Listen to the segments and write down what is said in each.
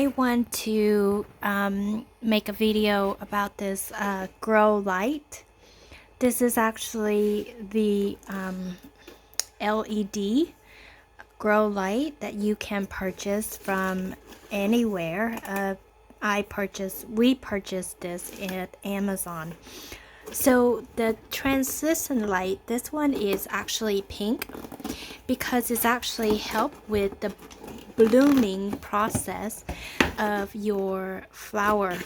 I want to make a video about this grow light. This is actually the LED grow light that you can purchase from anywhere. We purchased this at Amazon. So the translucent light, this one is actually pink because it's actually help with the blooming process of your flower.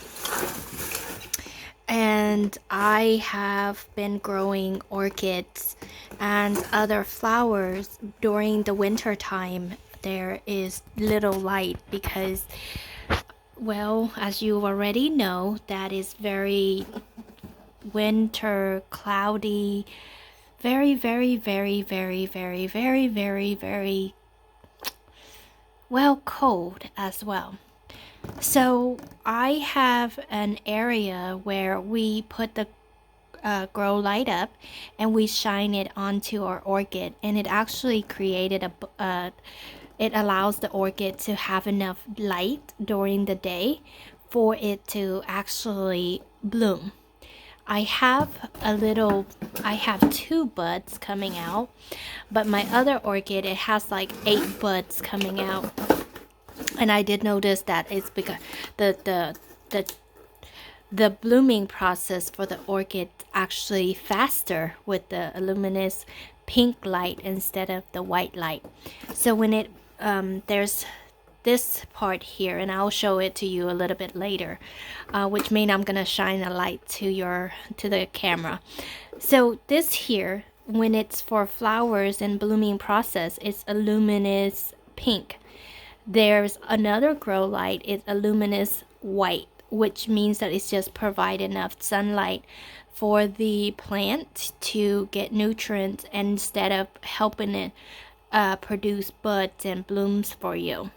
And I have been growing orchids and other flowers during the winter time. There is little light because, well, as you already know, that is very winter, cloudy, very well, cold as well. So I have an area where we put the grow light up and we shine it onto our orchid, and it actually created it allows the orchid to have enough light during the day for it to actually bloom. I have two buds coming out, but my other orchid, it has like 8 buds coming out. And I did notice that it's because the blooming process for the orchid actually faster with the luminous pink light instead of the white light. So when it there's this part here, and I'll show it to you a little bit later, which means I'm gonna shine a light to the camera. So this here, when it's for flowers and blooming process, it's a luminous pink. There's another grow light, it's a luminous white, which means that it's just provide enough sunlight for the plant to get nutrients instead of helping it produce buds and blooms for you.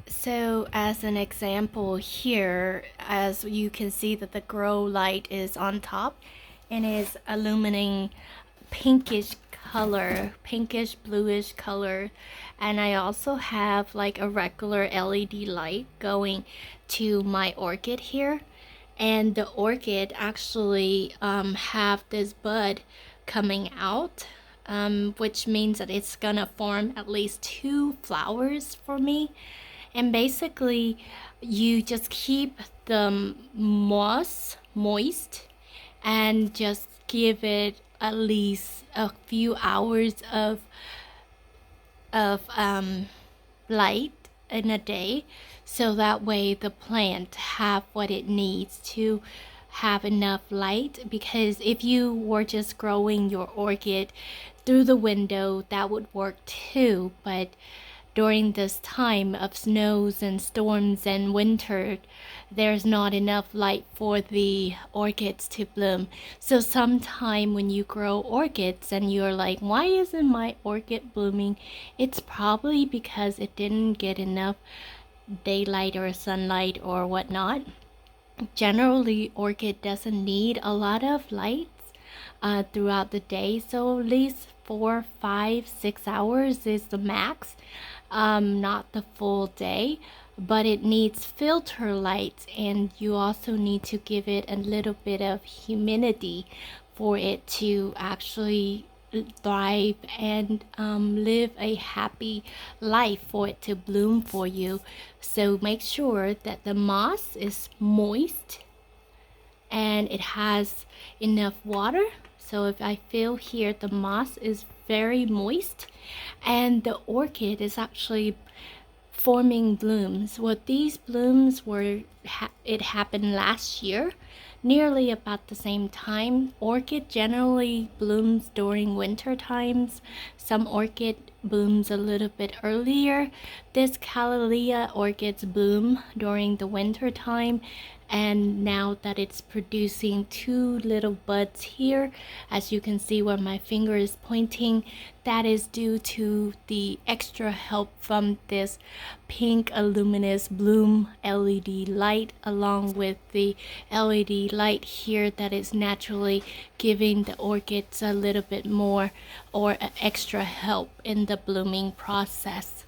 So as an example here, as you can see that the grow light is on top and is illuminating pinkish color, pinkish bluish color. And I also have like a regular LED light going to my orchid here, and the orchid actually have this bud coming out, which means that it's gonna form at least 2 flowers for me. And basically you just keep the moss moist and just give it at least a few hours of light in a day, so that way the plant have what it needs to have enough light. Because if you were just growing your orchid through the window, that would work too, but during this time of snows and storms and winter, there's not enough light for the orchids to bloom. So sometime when you grow orchids and you're like, why isn't my orchid blooming? It's probably because it didn't get enough daylight or sunlight or whatnot. Generally, orchid doesn't need a lot of lights throughout the day, so at least 4, 5, 6 hours is the max. Not the full day, but it needs filter lights, and you also need to give it a little bit of humidity for it to actually thrive and live a happy life, for it to bloom for you. So make sure that the moss is moist and it has enough water. So if I feel here, the moss is very moist and the orchid is actually forming blooms. Well, these blooms were it happened last year, nearly about the same time. Orchid generally blooms during winter times. Some orchid blooms a little bit earlier. This Camellia orchids bloom during the winter time, and now that it's producing 2 little buds here, as you can see where my finger is pointing, that is due to the extra help from this pink luminous bloom LED light, along with the LED light here that is naturally giving the orchids a little bit more or extra help in the blooming process.